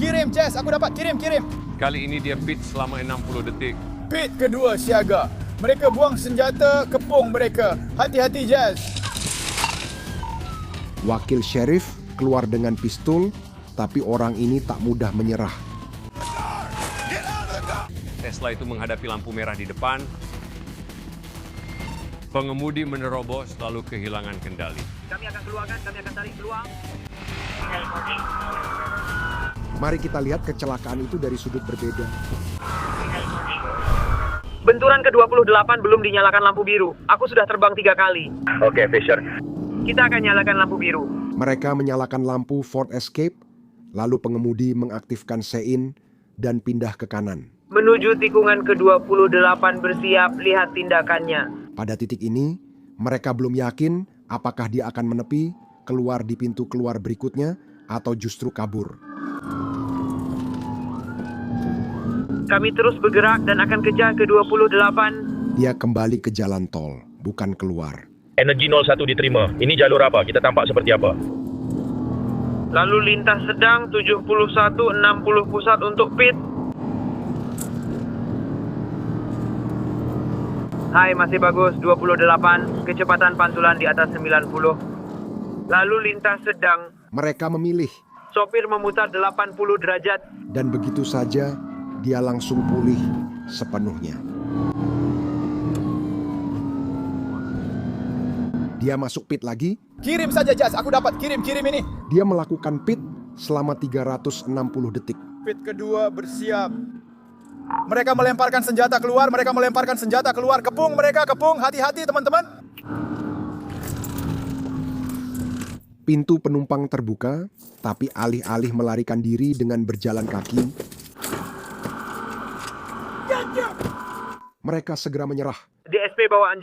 Kirim, Jess. Aku dapat. Kirim. Kali ini dia pit selama 60 detik. Pit kedua siaga. Mereka buang senjata, kepung mereka. Hati-hati, Jess. Wakil sheriff keluar dengan pistol, tapi orang ini tak mudah menyerah. Tesla itu menghadapi lampu merah di depan. Pengemudi menerobos lalu kehilangan kendali. Kami akan tarik keluar. Mari kita lihat kecelakaan itu dari sudut berbeda. Benturan ke-28 belum dinyalakan lampu biru. Aku sudah terbang 3 kali. Oke, Fisher. Kita akan nyalakan lampu biru. Mereka menyalakan lampu Ford Escape, lalu pengemudi mengaktifkan sein dan pindah ke kanan. Menuju tikungan ke-28 bersiap, lihat tindakannya. Pada titik ini, mereka belum yakin apakah dia akan menepi, keluar di pintu keluar berikutnya, atau justru kabur. Kami terus bergerak dan akan kejar ke-28. Dia kembali ke jalan tol, bukan keluar. Energi 01 diterima. Ini jalur apa? Kita tampak seperti apa? Lalu lintas sedang 7160 pusat untuk pit. Hai, masih bagus. 28. Kecepatan pantulan di atas 90. Lalu lintas sedang. Mereka memilih, Sopir memutar 80 derajat. dan begitu saja dia langsung pulih sepenuhnya. Dia masuk pit lagi. Kirim saja, Jess. Aku dapat. Kirim ini. Dia melakukan pit selama 360 detik. Pit kedua bersiap. Mereka melemparkan senjata keluar. Kepung mereka, kepung. Hati-hati, teman-teman. Pintu penumpang terbuka, tapi alih-alih melarikan diri dengan berjalan kaki, mereka segera menyerah. DSP bawa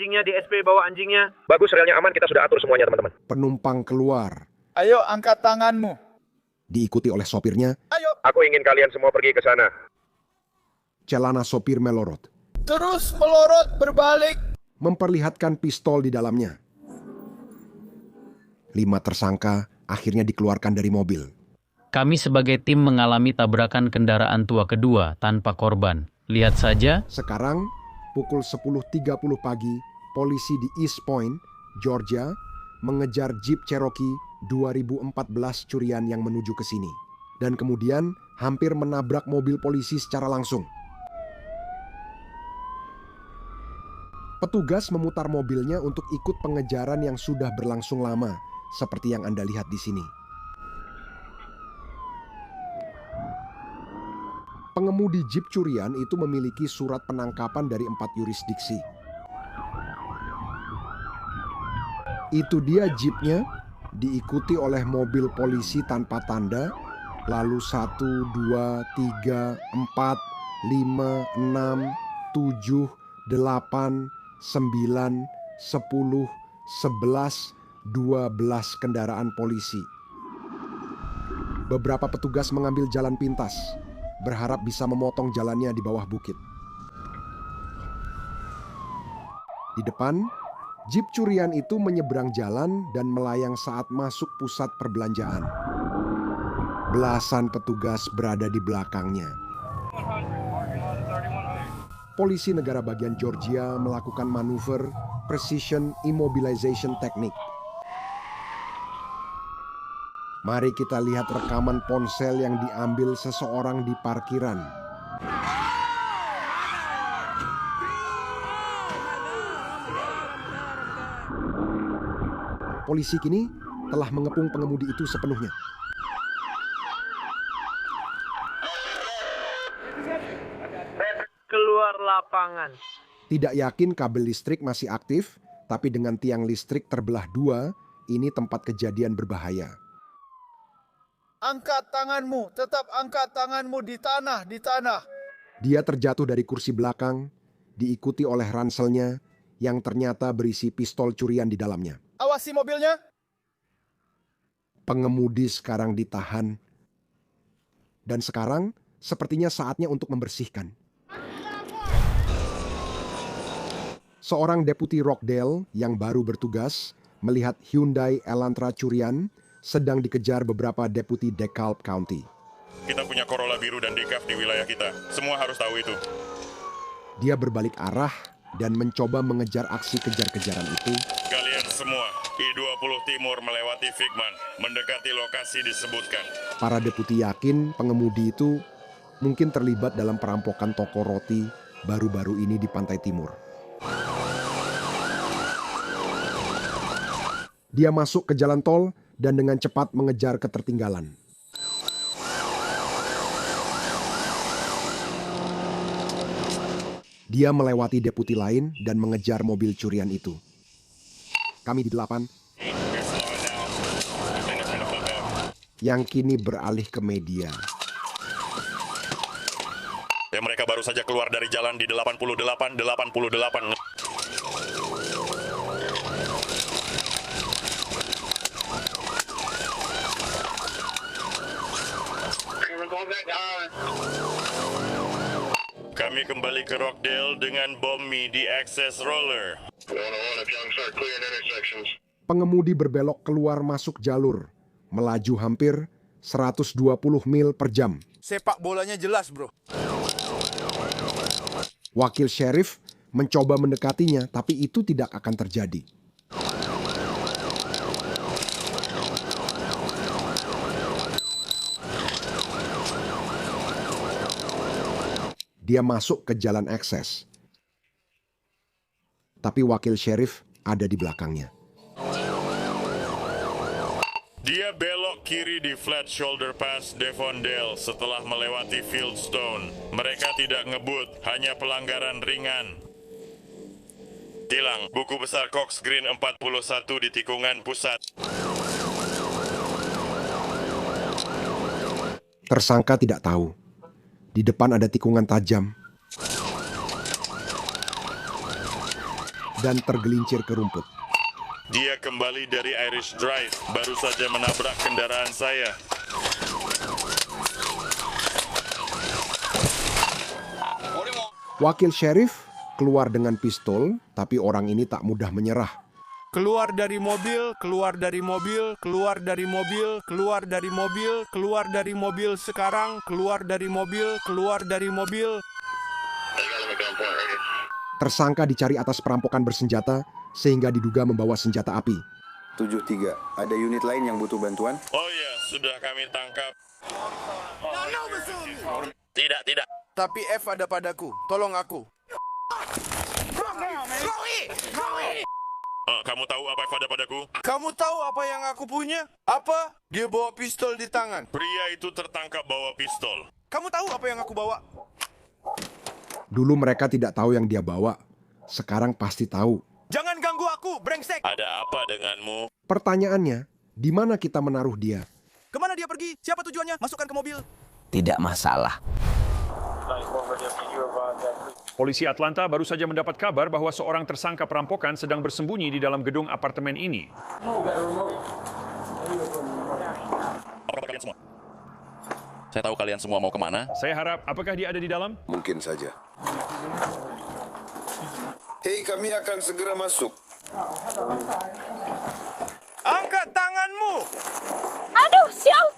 anjingnya. Bagus, relnya aman. Kita sudah atur semuanya, teman-teman. Penumpang keluar, Ayo, angkat tanganmu. diikuti oleh sopirnya. Ayo. Aku ingin kalian semua pergi ke sana. Celana sopir melorot, Terus melorot, berbalik. memperlihatkan pistol di dalamnya. 5 tersangka akhirnya dikeluarkan dari mobil. Kami sebagai tim mengalami tabrakan kendaraan tua kedua tanpa korban. Lihat saja, Sekarang, pukul 10.30 pagi, polisi di East Point, Georgia, mengejar Jeep Cherokee 2014 curian yang menuju ke sini. Dan kemudian hampir menabrak mobil polisi secara langsung. Petugas memutar mobilnya untuk ikut pengejaran yang sudah berlangsung lama, seperti yang Anda lihat di sini. Pengemudi Jeep curian itu memiliki surat penangkapan dari 4 yurisdiksi. Itu dia Jeepnya, diikuti oleh mobil polisi tanpa tanda, lalu 1, 2, 3, 4, 5, 6, 7, 8, 9, 10, 11, 12 kendaraan polisi. Beberapa petugas mengambil jalan pintas, berharap bisa memotong jalannya di bawah bukit. Di depan, Jeep curian itu menyeberang jalan dan melayang saat masuk pusat perbelanjaan. Belasan petugas berada di belakangnya. Polisi negara bagian Georgia melakukan manuver precision immobilization technique. Mari kita lihat rekaman ponsel yang diambil seseorang di parkiran. Polisi kini telah mengepung pengemudi itu sepenuhnya. Keluar lapangan. Tidak yakin kabel listrik masih aktif, tapi dengan tiang listrik terbelah 2, ini tempat kejadian berbahaya. Angkat tanganmu. Tetap angkat tanganmu di tanah. Dia terjatuh dari kursi belakang, diikuti oleh ranselnya yang ternyata berisi pistol curian di dalamnya. Awasi mobilnya. Pengemudi sekarang ditahan. Dan sekarang sepertinya saatnya untuk membersihkan. Seorang deputi Rockdale yang baru bertugas melihat Hyundai Elantra curian sedang dikejar beberapa deputi DeKalb County. Kita punya Corolla biru dan Decaf di wilayah kita. Semua harus tahu itu. Dia berbalik arah dan mencoba mengejar aksi kejar-kejaran itu. Kalian semua, I-20 Timur melewati Figman, mendekati lokasi disebutkan. Para deputi yakin pengemudi itu mungkin terlibat dalam perampokan toko roti baru-baru ini di Pantai Timur. Dia masuk ke jalan tol dan dengan cepat mengejar ketertinggalan. Dia melewati deputi lain dan mengejar mobil curian itu. Kami di 8, yang kini beralih ke media. Ya, mereka baru saja keluar dari jalan di 88. Kami kembali ke Rockdale dengan bom Mi di access roller. Pengemudi berbelok keluar masuk jalur, melaju hampir 120 mil per jam. Sepak bolanya jelas, bro. Wakil sheriff mencoba mendekatinya, tapi itu tidak akan terjadi. Dia masuk ke jalan akses. Tapi wakil sheriff ada di belakangnya. Dia belok kiri di Flat Shoulder Pass Devondale setelah melewati Fieldstone. Mereka tidak ngebut, hanya pelanggaran ringan. Tilang, buku besar Cox Green 41 di tikungan pusat. Tersangka tidak tahu. Di depan ada tikungan tajam. Dan tergelincir ke rumput. Dia kembali dari Irish Drive, baru saja menabrak kendaraan saya. Wakil sheriff keluar dengan pistol, tapi orang ini tak mudah menyerah. Keluar dari mobil, keluar dari mobil, keluar dari mobil, keluar dari mobil, keluar dari mobil sekarang, keluar dari mobil, keluar dari mobil. Tersangka dicari atas perampokan bersenjata sehingga diduga membawa senjata api. 73, ada unit lain yang butuh bantuan? Oh ya, sudah kami tangkap. Tidak. Tapi F ada padaku, tolong aku. Kamu tahu apa yang ada padaku? Kamu tahu apa yang aku punya? Apa? Dia bawa pistol di tangan. Pria itu tertangkap bawa pistol. Kamu tahu apa yang aku bawa? Dulu mereka tidak tahu yang dia bawa. Sekarang pasti tahu. Jangan ganggu aku, brengsek! Ada apa denganmu? Pertanyaannya, di mana kita menaruh dia? Kemana dia pergi? Siapa tujuannya? Masukkan ke mobil. Tidak masalah. Polisi Atlanta baru saja mendapat kabar bahwa seorang tersangka perampokan sedang bersembunyi di dalam gedung apartemen ini. Saya tahu kalian semua mau kemana. Saya harap, apakah dia ada di dalam? Mungkin saja. Hei, kami akan segera masuk. Angkat tanganmu! Aduh, sial!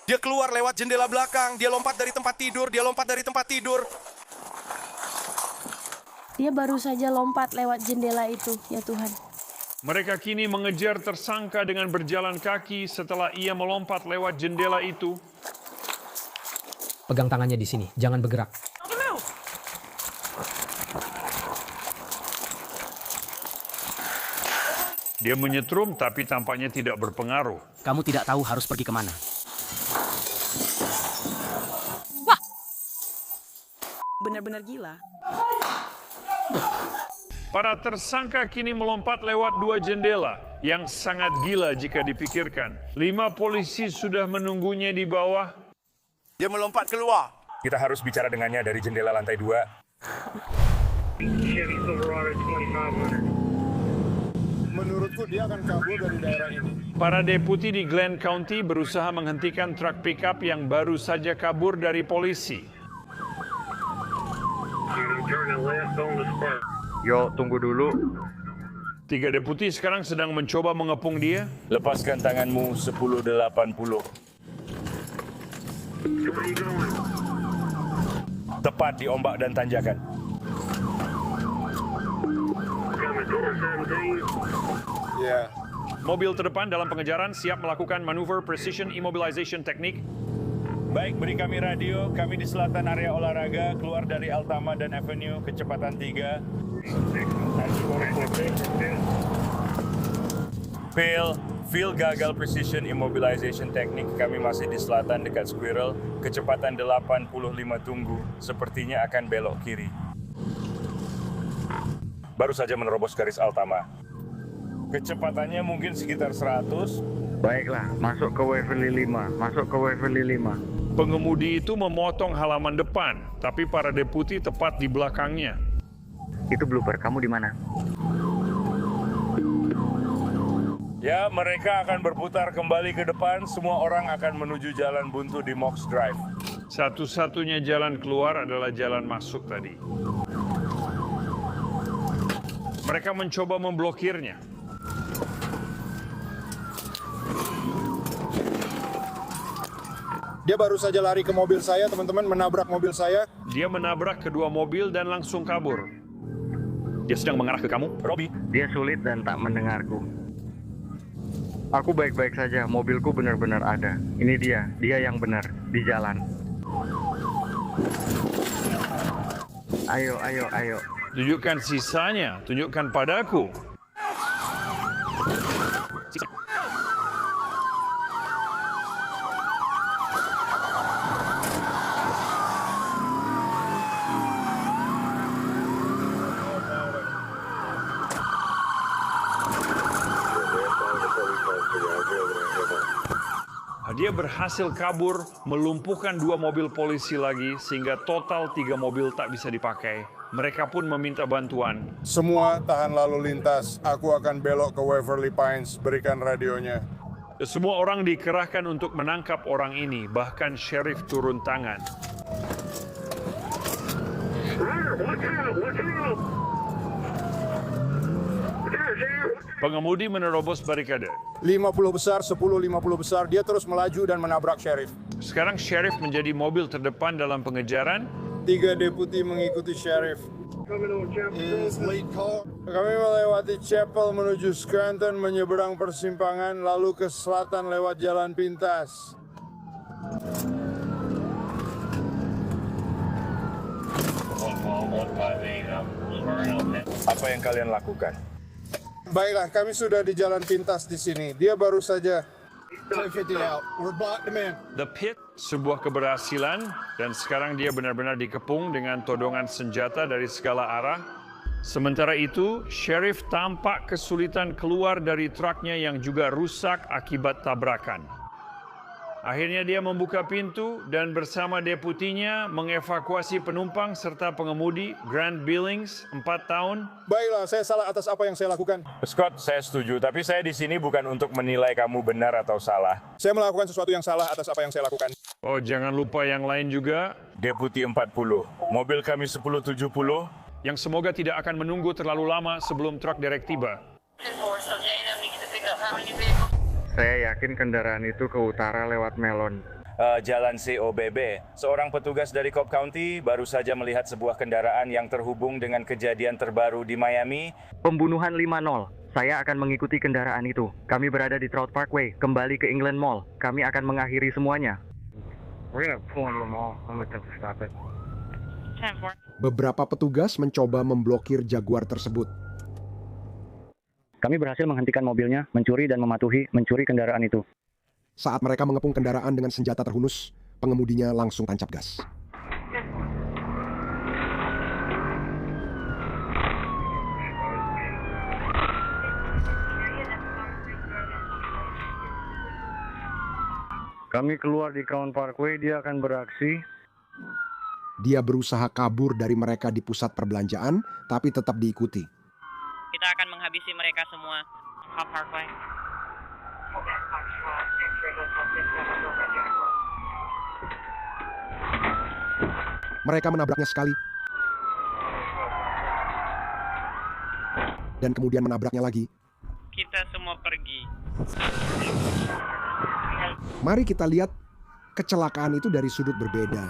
Dia keluar lewat jendela belakang, dia lompat dari tempat tidur, Dia baru saja lompat lewat jendela itu, ya Tuhan. Mereka kini mengejar tersangka dengan berjalan kaki setelah ia melompat lewat jendela itu. Pegang tangannya di sini, jangan bergerak. Dia menyetrum tapi tampaknya tidak berpengaruh. Kamu tidak tahu harus pergi kemana. Wah! Benar-benar gila. Para tersangka kini melompat lewat 2 jendela, yang sangat gila jika dipikirkan. 5 polisi sudah menunggunya di bawah. Dia melompat keluar. Kita harus bicara dengannya dari jendela lantai 2. Menurutku dia akan kabur dari daerah ini. Para deputi di Glenn County berusaha menghentikan truk pickup yang baru saja kabur dari polisi. Yo, tunggu dulu. 3 deputi sekarang sedang mencoba mengepung dia. Lepaskan tanganmu 1080. Tepat di ombak dan tanjakan. Ya. Mobil terdepan dalam pengejaran siap melakukan manuver precision immobilization teknik. Baik, beri kami radio. Kami di selatan area olahraga, keluar dari Altama dan Avenue, kecepatan 3. Phil gagal precision immobilization teknik. Kami masih di selatan dekat Squirrel, kecepatan 85 tunggu. Sepertinya akan belok kiri. Baru saja menerobos garis Altama. Kecepatannya mungkin sekitar 100. Baiklah, masuk ke Waverly 5. Masuk ke Waverly 5. Pengemudi itu memotong halaman depan, tapi para deputi tepat di belakangnya. Itu blooper, kamu di mana? Ya, mereka akan berputar kembali ke depan. Semua orang akan menuju jalan buntu di Mox Drive. Satu-satunya jalan keluar adalah jalan masuk tadi. Mereka mencoba memblokirnya. Dia baru saja lari ke mobil saya, teman-teman, menabrak mobil saya. Dia menabrak kedua mobil dan langsung kabur. Dia sedang mengarah ke kamu, Robbie. Dia sulit dan tak mendengarku. Aku baik-baik saja, mobilku benar-benar ada. Ini dia yang benar, di jalan. Ayo. Tunjukkan sisanya, tunjukkan padaku. Dia berhasil kabur, melumpuhkan 2 mobil polisi lagi, sehingga total 3 mobil tak bisa dipakai. Mereka pun meminta bantuan. Semua tahan lalu lintas. Aku akan belok ke Waverly Pines. Berikan radionya. Semua orang dikerahkan untuk menangkap orang ini, bahkan sheriff turun tangan. Pengemudi menerobos barikade. 50 besar, 10, 50 besar. Dia terus melaju dan menabrak sheriff. Sekarang sheriff menjadi mobil terdepan dalam pengejaran. 3 deputi mengikuti sheriff. Kami melewati Chapel menuju Scranton, menyeberang persimpangan, lalu ke selatan lewat jalan pintas. Apa yang kalian lakukan? Baiklah, kami sudah di jalan pintas di sini. Dia baru saja. The Pit, sebuah keberhasilan, dan sekarang dia benar-benar dikepung dengan todongan senjata dari segala arah. Sementara itu, sheriff tampak kesulitan keluar dari truknya yang juga rusak akibat tabrakan. Akhirnya dia membuka pintu dan bersama deputinya mengevakuasi penumpang serta pengemudi Grant Billings, 4 tahun. Baiklah, saya salah atas apa yang saya lakukan. Scott, saya setuju, tapi saya di sini bukan untuk menilai kamu benar atau salah. Saya melakukan sesuatu yang salah atas apa yang saya lakukan. Oh, jangan lupa yang lain juga. Deputi 40, mobil kami 1070. Yang semoga tidak akan menunggu terlalu lama sebelum truk derek tiba. Saya yakin kendaraan itu ke utara lewat Melon. Jalan COBB. Seorang petugas dari Cobb County baru saja melihat sebuah kendaraan yang terhubung dengan kejadian terbaru di Miami. Pembunuhan 5-0. Saya akan mengikuti kendaraan itu. Kami berada di Trout Parkway, kembali ke England Mall. Kami akan mengakhiri semuanya. Beberapa petugas mencoba memblokir Jaguar tersebut. Kami berhasil menghentikan mobilnya, mencuri dan mencuri kendaraan itu. Saat mereka mengepung kendaraan dengan senjata terhunus, pengemudinya langsung tancap gas. Kami keluar di Crown Parkway, dia akan beraksi. Dia berusaha kabur dari mereka di pusat perbelanjaan, tapi tetap diikuti. Kita akan menghabisi mereka semua. Parkway. Mereka menabraknya sekali. Dan kemudian menabraknya lagi. Kita semua pergi. Mari kita lihat kecelakaan itu dari sudut berbeda.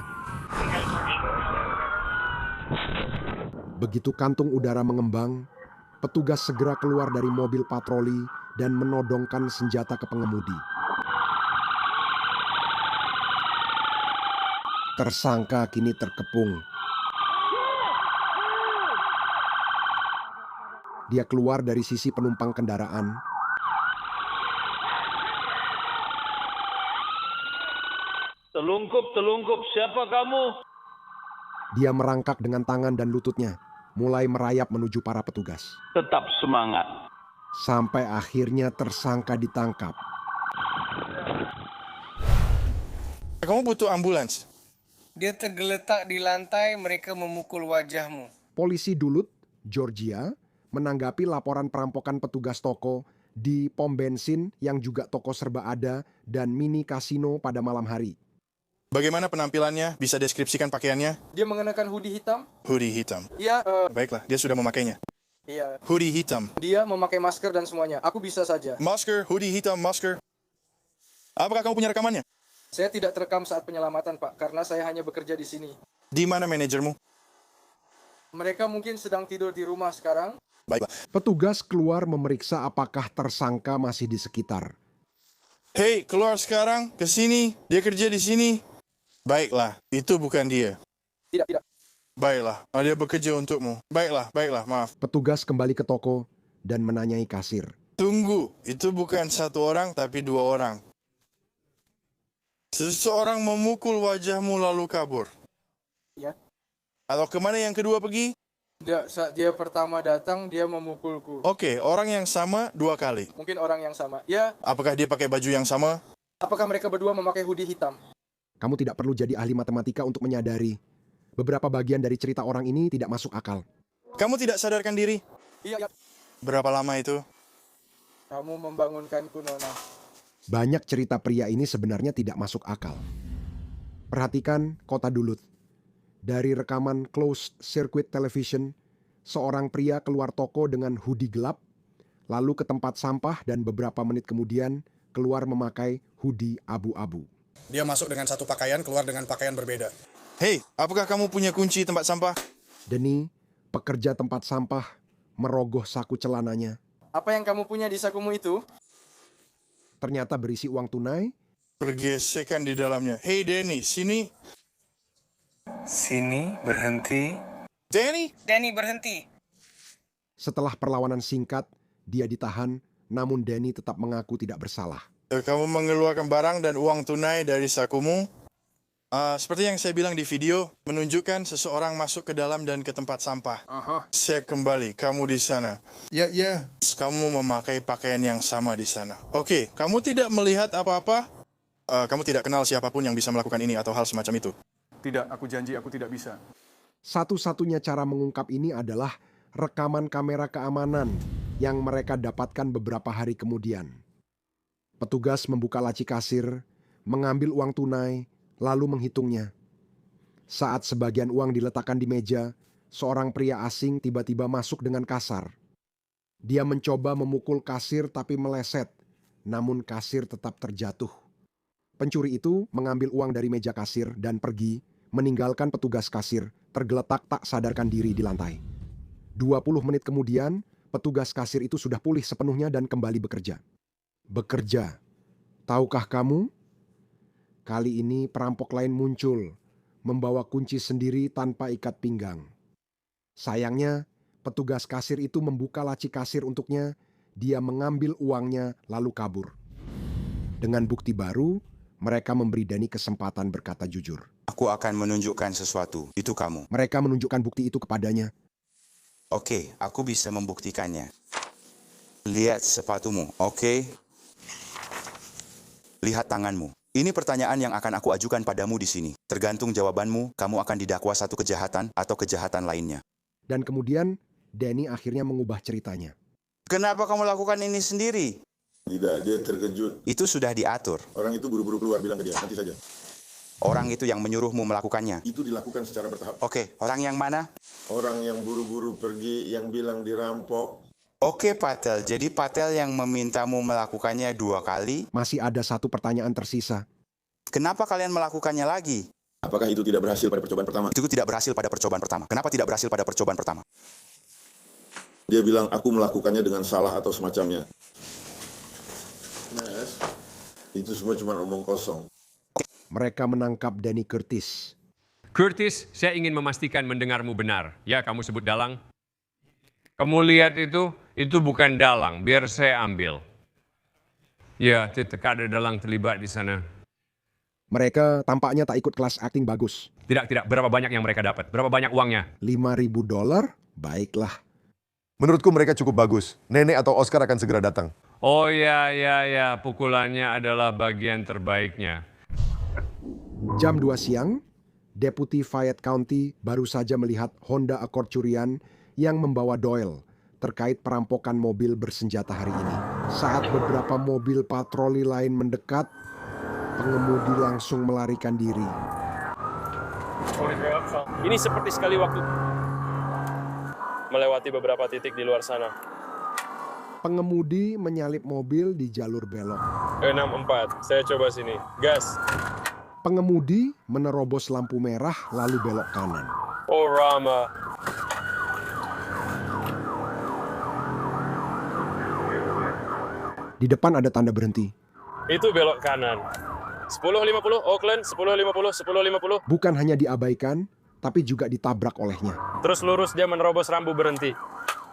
Begitu kantung udara mengembang, petugas segera keluar dari mobil patroli dan menodongkan senjata ke pengemudi. Tersangka kini terkepung. Dia keluar dari sisi penumpang kendaraan. Telungkup, siapa kamu? Dia merangkak dengan tangan dan lututnya, mulai merayap menuju para petugas. Tetap semangat. Sampai akhirnya tersangka ditangkap. Kamu butuh ambulans? Dia tergeletak di lantai, mereka memukul wajahmu. Polisi Duluth, Georgia, menanggapi laporan perampokan petugas toko di pom bensin yang juga toko serba ada dan mini kasino pada malam hari. Bagaimana penampilannya? Bisa deskripsikan pakaiannya? Dia mengenakan hoodie hitam. Hoodie hitam. Iya. Baiklah, dia sudah memakainya. Iya. Hoodie hitam. Dia memakai masker dan semuanya. Aku bisa saja. Masker, hoodie hitam, masker. Apakah kamu punya rekamannya? Saya tidak terekam saat penyelamatan, Pak, karena saya hanya bekerja di sini. Di mana manajermu? Mereka mungkin sedang tidur di rumah sekarang. Baiklah. Petugas keluar memeriksa apakah tersangka masih di sekitar. Hei, keluar sekarang, ke sini. Dia kerja di sini. Baiklah, itu bukan dia. Tidak. Baiklah, dia bekerja untukmu. Baiklah, maaf. Petugas kembali ke toko dan menanyai kasir. Tunggu, itu bukan satu orang tapi dua orang. Seseorang memukul wajahmu lalu kabur. Ya. Atau kemana yang kedua pergi? Tidak, saat dia pertama datang, dia memukulku. Oke, orang yang sama dua kali. Mungkin orang yang sama. Ya. Apakah dia pakai baju yang sama? Apakah mereka berdua memakai hoodie hitam? Kamu tidak perlu jadi ahli matematika untuk menyadari beberapa bagian dari cerita orang ini tidak masuk akal. Kamu tidak sadarkan diri? Iya. Berapa lama itu? Kamu membangunkanku, Nona. Banyak cerita pria ini sebenarnya tidak masuk akal. Perhatikan kota Duluth. Dari rekaman closed circuit television, seorang pria keluar toko dengan hoodie gelap, lalu ke tempat sampah dan beberapa menit kemudian keluar memakai hoodie abu-abu. Dia masuk dengan satu pakaian, keluar dengan pakaian berbeda. Hei, apakah kamu punya kunci tempat sampah? Denny, pekerja tempat sampah, merogoh saku celananya. Apa yang kamu punya di sakumu itu? Ternyata berisi uang tunai. Pergesekan di dalamnya. Hei Denny, sini. Sini, berhenti. Denny, berhenti. Setelah perlawanan singkat, dia ditahan, namun Denny tetap mengaku tidak bersalah. Kamu mengeluarkan barang dan uang tunai dari sakumu. Seperti yang saya bilang di video, menunjukkan seseorang masuk ke dalam dan ke tempat sampah. Saya kembali, kamu di sana. Ya. Kamu memakai pakaian yang sama di sana. Oke, kamu tidak melihat apa-apa? Kamu tidak kenal siapapun yang bisa melakukan ini atau hal semacam itu? Tidak, aku janji aku tidak bisa. Satu-satunya cara mengungkap ini adalah rekaman kamera keamanan yang mereka dapatkan beberapa hari kemudian. Petugas membuka laci kasir, mengambil uang tunai, lalu menghitungnya. Saat sebagian uang diletakkan di meja, seorang pria asing tiba-tiba masuk dengan kasar. Dia mencoba memukul kasir tapi meleset, namun kasir tetap terjatuh. Pencuri itu mengambil uang dari meja kasir dan pergi, meninggalkan petugas kasir tergeletak tak sadarkan diri di lantai. 20 menit kemudian, petugas kasir itu sudah pulih sepenuhnya dan kembali bekerja. Bekerja. Tahukah kamu? Kali ini perampok lain muncul, membawa kunci sendiri tanpa ikat pinggang. Sayangnya, petugas kasir itu membuka laci kasir untuknya, dia mengambil uangnya lalu kabur. Dengan bukti baru, mereka memberi Denny kesempatan berkata jujur. Aku akan menunjukkan sesuatu, itu kamu. Mereka menunjukkan bukti itu kepadanya. Oke, aku bisa membuktikannya. Lihat sepatumu, oke? Lihat tanganmu. Ini pertanyaan yang akan aku ajukan padamu di sini. Tergantung jawabanmu, kamu akan didakwa satu kejahatan atau kejahatan lainnya. Dan kemudian, Denny akhirnya mengubah ceritanya. Kenapa kamu lakukan ini sendiri? Tidak, dia terkejut. Itu sudah diatur. Orang itu buru-buru keluar, bilang ke dia, nanti saja. Orang itu yang menyuruhmu melakukannya? Itu dilakukan secara bertahap. Oke, orang yang mana? Orang yang buru-buru pergi, yang bilang dirampok. Oke, Patel. Jadi Patel yang memintamu melakukannya 2 kali? Masih ada satu pertanyaan tersisa. Kenapa kalian melakukannya lagi? Apakah itu tidak berhasil pada percobaan pertama? Itu tidak berhasil pada percobaan pertama. Kenapa tidak berhasil pada percobaan pertama? Dia bilang aku melakukannya dengan salah atau semacamnya. Itu semua cuma omong kosong. Mereka menangkap Danny Curtis. Curtis, saya ingin memastikan mendengarmu benar. Ya, kamu sebut dalang. Kamu lihat itu bukan dalang, biar saya ambil. Ya, tidak ada dalang terlibat di sana. Mereka tampaknya tak ikut kelas acting bagus. Tidak. Berapa banyak yang mereka dapat? Berapa banyak uangnya? $5.000? Baiklah. Menurutku mereka cukup bagus. Nenek atau Oscar akan segera datang. Oh ya, pukulannya adalah bagian terbaiknya. Jam 2 siang, Deputi Fayette County baru saja melihat Honda Accord curian yang membawa Doyle terkait perampokan mobil bersenjata hari ini. Saat beberapa mobil patroli lain mendekat, pengemudi langsung melarikan diri. Ini seperti sekali waktu melewati beberapa titik di luar sana. Pengemudi menyalip mobil di jalur belok. 64, saya coba sini. Gas. Pengemudi menerobos lampu merah lalu belok kanan. Oh Rama. Di depan ada tanda berhenti. Itu belok kanan. 10.50 Oakland, 10.50, 10.50. Bukan hanya diabaikan, tapi juga ditabrak olehnya. Terus lurus dia menerobos rambu berhenti.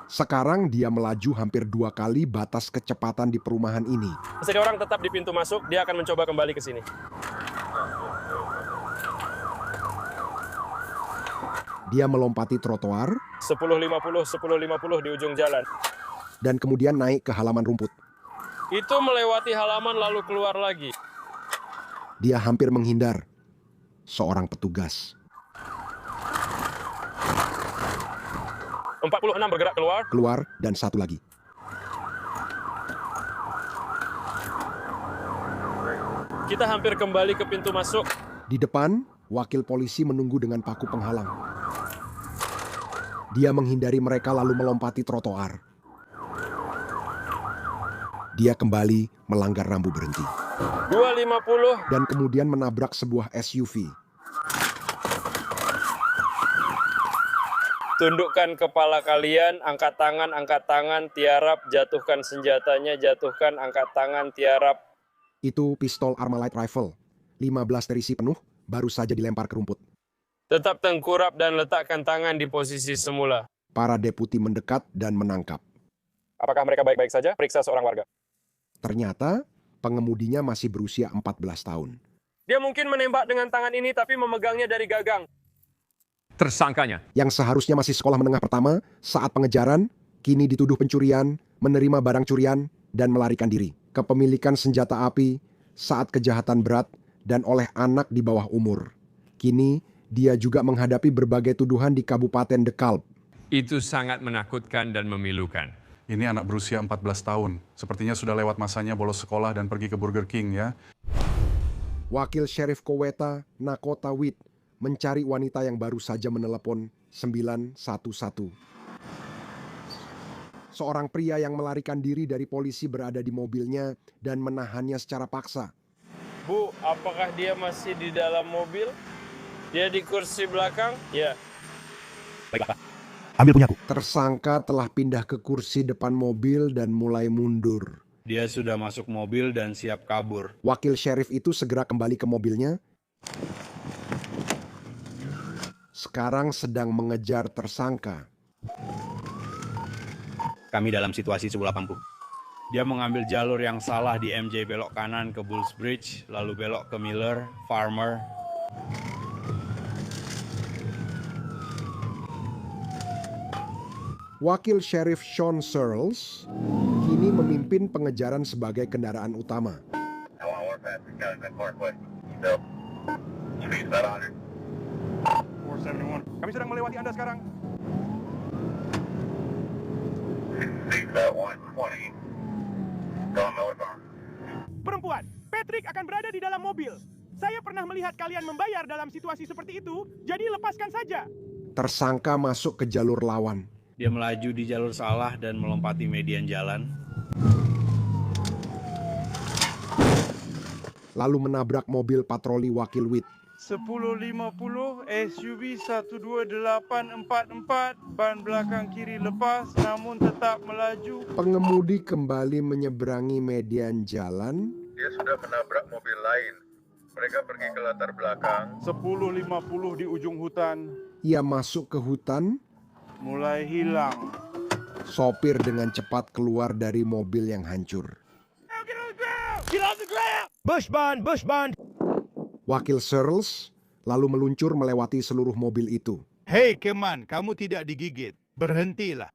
Sekarang dia melaju hampir 2 kali batas kecepatan di perumahan ini. Jadi orang tetap di pintu masuk, dia akan mencoba kembali ke sini. Dia melompati trotoar 10.50, 10.50 di ujung jalan. dan kemudian naik ke halaman rumput. Itu melewati halaman lalu keluar lagi. Dia hampir menghindar seorang petugas. 46 bergerak keluar. Keluar dan satu lagi. Kita hampir kembali ke pintu masuk. Di depan, wakil polisi menunggu dengan paku penghalang. Dia menghindari mereka lalu melompati trotoar. Dia kembali melanggar rambu berhenti. 250. Dan kemudian menabrak sebuah SUV. Tundukkan kepala kalian, angkat tangan, tiarap, jatuhkan senjatanya, jatuhkan, angkat tangan, tiarap. Itu pistol Armalite Rifle. 15 terisi penuh, baru saja dilempar ke rumput. Tetap tengkurap dan letakkan tangan di posisi semula. Para deputi mendekat dan menangkap. Apakah mereka baik-baik saja? Periksa seorang warga. Ternyata, pengemudinya masih berusia 14 tahun. Dia mungkin menembak dengan tangan ini tapi memegangnya dari gagang. Tersangkanya Yang seharusnya masih sekolah menengah pertama, saat pengejaran, kini dituduh pencurian, menerima barang curian, dan melarikan diri. Kepemilikan senjata api, saat kejahatan berat, dan oleh anak di bawah umur. Kini, dia juga menghadapi berbagai tuduhan di Kabupaten DeKalb. Itu sangat menakutkan dan memilukan. Ini anak berusia 14 tahun. Sepertinya sudah lewat masanya bolos sekolah dan pergi ke Burger King ya. Wakil Sheriff Coweta, Nakota Witt, mencari wanita yang baru saja menelepon 911. Seorang pria yang melarikan diri dari polisi berada di mobilnya dan menahannya secara paksa. Bu, apakah dia masih di dalam mobil? Dia di kursi belakang? Ya. Baiklah, ambil punyaku. Tersangka telah pindah ke kursi depan mobil dan mulai mundur. Dia sudah masuk mobil dan siap kabur. Wakil sheriff itu segera kembali ke mobilnya. Sekarang sedang mengejar tersangka. Kami dalam situasi sebelah pampu. Dia mengambil jalur yang salah di MJ, belok kanan ke Bulls Bridge, lalu belok ke Miller, Farmer. Wakil Sheriff Sean Searles kini memimpin pengejaran sebagai kendaraan utama. Kami sedang melewati Anda sekarang. Perempuan, Patrick akan berada di dalam mobil. Saya pernah melihat kalian membayar dalam situasi seperti itu, jadi lepaskan saja. Tersangka masuk ke jalur lawan. Dia melaju di jalur salah dan melompati median jalan. lalu menabrak mobil patroli Wakil Witt. 1050 SUV 12844 ban belakang kiri lepas namun tetap melaju. Pengemudi kembali menyeberangi median jalan. Dia sudah menabrak mobil lain. Mereka pergi ke latar belakang. 1050 di ujung hutan. Ia masuk ke hutan. Mulai hilang. Sopir dengan cepat keluar dari mobil yang hancur. Bush bond, Bush bond. Wakil Searles lalu meluncur melewati seluruh mobil itu. Hei Keman, kamu tidak digigit. Berhentilah.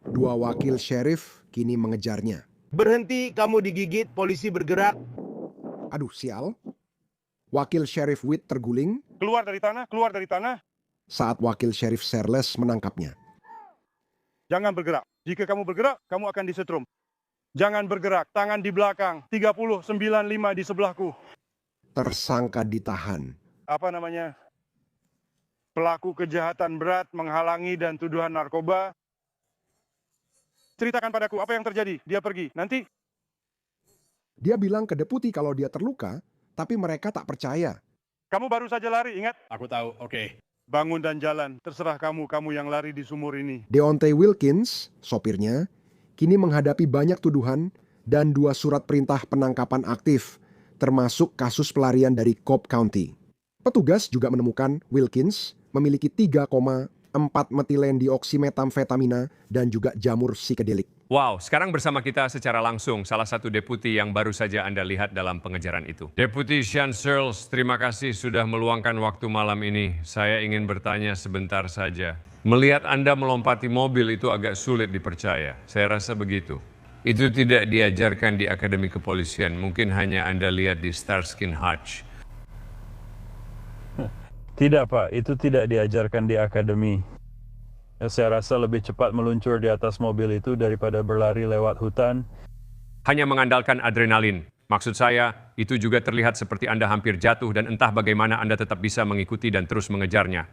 Dua wakil sheriff kini mengejarnya. Berhenti, kamu digigit, polisi bergerak. Aduh, sial. Wakil Sheriff Witt terguling. Keluar dari tanah, keluar dari tanah. Saat wakil Sheriff Searles menangkapnya. Jangan bergerak. Jika kamu bergerak, kamu akan disetrum. Jangan bergerak, tangan di belakang. 3095 di sebelahku. Tersangka ditahan. Apa namanya? Pelaku kejahatan berat, menghalangi dan tuduhan narkoba. Ceritakan padaku apa yang terjadi. Dia pergi. Nanti dia bilang ke deputi kalau dia terluka, tapi mereka tak percaya. Kamu baru saja lari, ingat? Aku tahu, oke. Bangun dan jalan, terserah kamu yang lari di sumur ini. Deontay Wilkins, sopirnya, kini menghadapi banyak tuduhan dan 2 surat perintah penangkapan aktif, termasuk kasus pelarian dari Cobb County. Petugas juga menemukan Wilkins memiliki 3,4 metilendioksimetamfetamina dan juga jamur psikedelik. Wow, sekarang bersama kita secara langsung salah satu deputi yang baru saja Anda lihat dalam pengejaran itu. Deputi Sean Searles, terima kasih sudah meluangkan waktu malam ini. Saya ingin bertanya sebentar saja. Melihat Anda melompati mobil itu agak sulit dipercaya. Saya rasa begitu. Itu tidak diajarkan di Akademi Kepolisian. Mungkin hanya Anda lihat di Starsky and Hutch. Tidak, Pak. Itu tidak diajarkan di akademi. Saya rasa lebih cepat meluncur di atas mobil itu daripada berlari lewat hutan. Hanya mengandalkan adrenalin. Maksud saya, itu juga terlihat seperti Anda hampir jatuh dan entah bagaimana Anda tetap bisa mengikuti dan terus mengejarnya.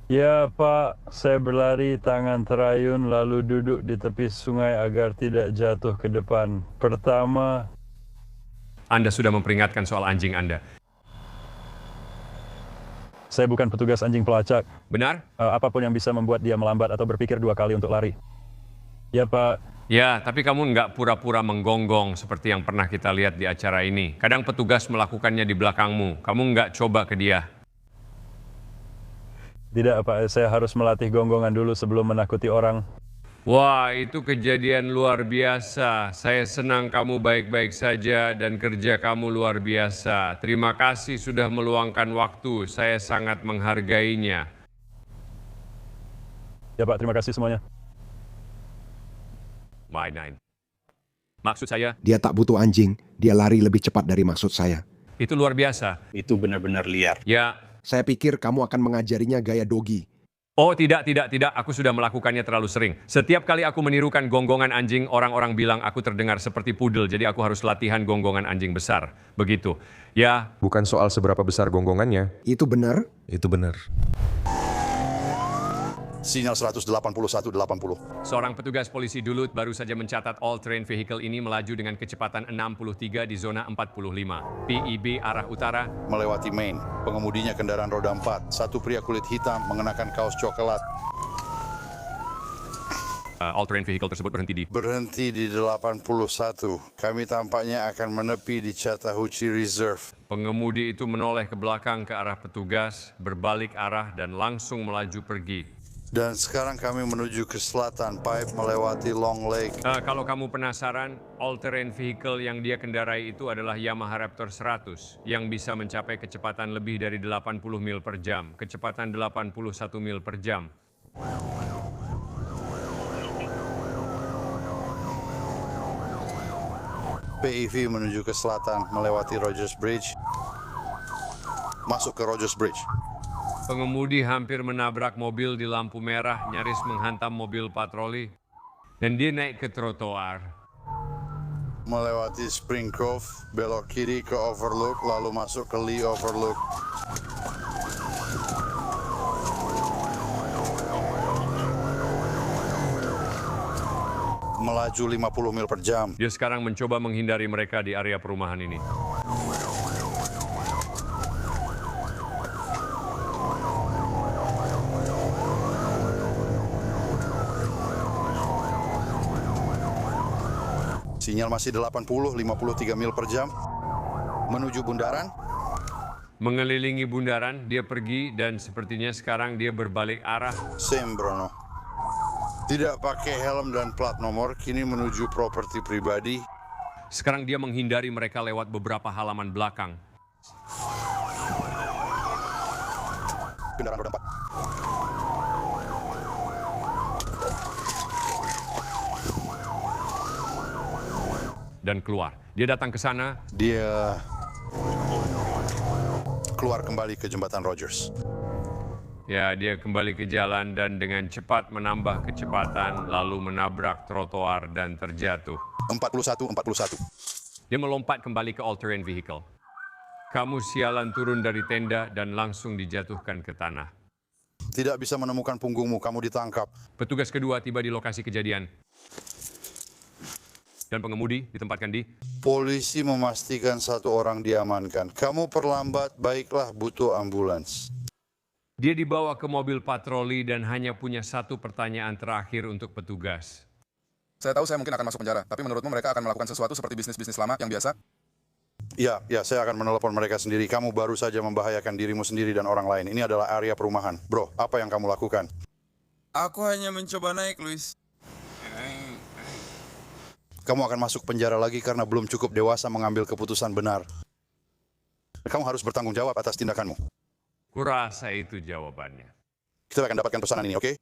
Ya, Pak. Saya berlari tangan terayun lalu duduk di tepi sungai agar tidak jatuh ke depan. Pertama, Anda sudah memperingatkan soal anjing Anda. Saya bukan petugas anjing pelacak. Benar? Apapun yang bisa membuat dia melambat atau berpikir 2 kali untuk lari. Ya, Pak. Ya, tapi kamu nggak pura-pura menggonggong seperti yang pernah kita lihat di acara ini. Kadang petugas melakukannya di belakangmu. Kamu nggak coba ke dia. Tidak, Pak. Saya harus melatih gonggongan dulu sebelum menakuti orang. Wah, itu kejadian luar biasa. Saya senang kamu baik-baik saja dan kerja kamu luar biasa. Terima kasih sudah meluangkan waktu. Saya sangat menghargainya. Ya, Pak. Terima kasih semuanya. Why 9? Maksud saya? Dia tak butuh anjing. Dia lari lebih cepat dari maksud saya. Itu luar biasa. Itu benar-benar liar. Ya. Saya pikir kamu akan mengajarinya gaya dogi. Oh tidak, aku sudah melakukannya terlalu sering. Setiap kali aku menirukan gonggongan anjing, orang-orang bilang aku terdengar seperti pudel, jadi aku harus latihan gonggongan anjing besar. Begitu. Ya. Bukan soal seberapa besar gonggongannya. Itu benar? Itu benar. Sinyal 181.80. Seorang petugas polisi Duluth baru saja mencatat all-terrain vehicle ini melaju dengan kecepatan 63 di zona 45. PIB arah utara. Melewati Maine. Pengemudinya kendaraan roda 4. Satu pria kulit hitam mengenakan kaos coklat. All-terrain vehicle tersebut berhenti di 81. Kami tampaknya akan menepi di Chattahoochee Reserve. Pengemudi itu menoleh ke belakang ke arah petugas, berbalik arah dan langsung melaju pergi. Dan sekarang kami menuju ke selatan, pipe melewati Long Lake. Kalau kamu penasaran, all-terrain vehicle yang dia kendarai itu adalah Yamaha Raptor 100 yang bisa mencapai kecepatan lebih dari 80 mil per jam, kecepatan 81 mil per jam. PIV menuju ke selatan, melewati Rogers Bridge. Masuk ke Rogers Bridge. Pengemudi hampir menabrak mobil di lampu merah, nyaris menghantam mobil patroli. Dan dia naik ke trotoar. Melewati Spring Cove, belok kiri ke Overlook, lalu masuk ke Lee Overlook. melaju 50 mil per jam. Dia sekarang mencoba menghindari mereka di area perumahan ini. Sinyal masih 80, 53 mil per jam. Menuju bundaran. Mengelilingi bundaran, dia pergi dan sepertinya sekarang dia berbalik arah. Sembrono. Tidak pakai helm dan plat nomor, kini menuju properti pribadi. Sekarang dia menghindari mereka lewat beberapa halaman belakang. Kendaraan roda 4. Dan keluar. Dia datang ke sana. Dia keluar kembali ke jembatan Rogers. Ya, dia kembali ke jalan dan dengan cepat menambah kecepatan, lalu menabrak trotoar dan terjatuh. 41. Dia melompat kembali ke all-terrain vehicle. Kamu sialan turun dari tenda dan langsung dijatuhkan ke tanah. Tidak bisa menemukan punggungmu, kamu ditangkap. Petugas kedua tiba di lokasi kejadian. Dan pengemudi ditempatkan di... Polisi memastikan satu orang diamankan. Kamu perlambat, baiklah butuh ambulans. Dia dibawa ke mobil patroli dan hanya punya satu pertanyaan terakhir untuk petugas. Saya tahu saya mungkin akan masuk penjara, tapi menurutmu mereka akan melakukan sesuatu seperti bisnis-bisnis lama yang biasa? Ya, saya akan menelepon mereka sendiri. Kamu baru saja membahayakan dirimu sendiri dan orang lain. Ini adalah area perumahan. Bro, apa yang kamu lakukan? Aku hanya mencoba naik, Luis. Kamu akan masuk penjara lagi karena belum cukup dewasa mengambil keputusan benar. Kamu harus bertanggung jawab atas tindakanmu. Kurasa itu jawabannya. Kita akan dapatkan pesanan ini, oke?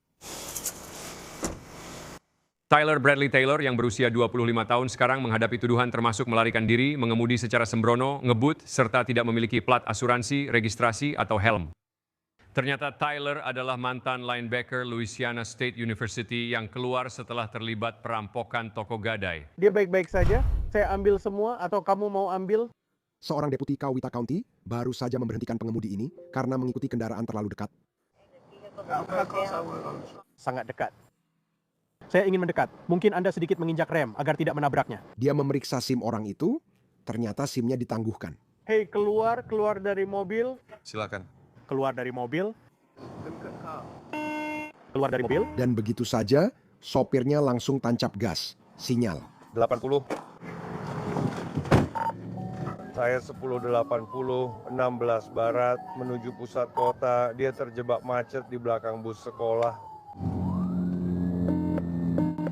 Tyler Bradley Taylor yang berusia 25 tahun sekarang menghadapi tuduhan termasuk melarikan diri, mengemudi secara sembrono, ngebut, serta tidak memiliki plat asuransi, registrasi, atau helm. Ternyata Tyler adalah mantan linebacker Louisiana State University yang keluar setelah terlibat perampokan toko gadai. Dia baik-baik saja? Saya ambil semua atau kamu mau ambil? Seorang deputi Coweta County baru saja memberhentikan pengemudi ini karena mengikuti kendaraan terlalu dekat. Sangat dekat. Saya ingin mendekat. Mungkin Anda sedikit menginjak rem agar tidak menabraknya. Dia memeriksa SIM orang itu, ternyata SIM-nya ditangguhkan. Hei, keluar dari mobil. Silakan. Keluar dari mobil. Keluar dari mobil. Dan begitu saja, sopirnya langsung tancap gas. Sinyal. 80. Saya 10.80, 16 Barat, menuju pusat kota. Dia terjebak macet di belakang bus sekolah.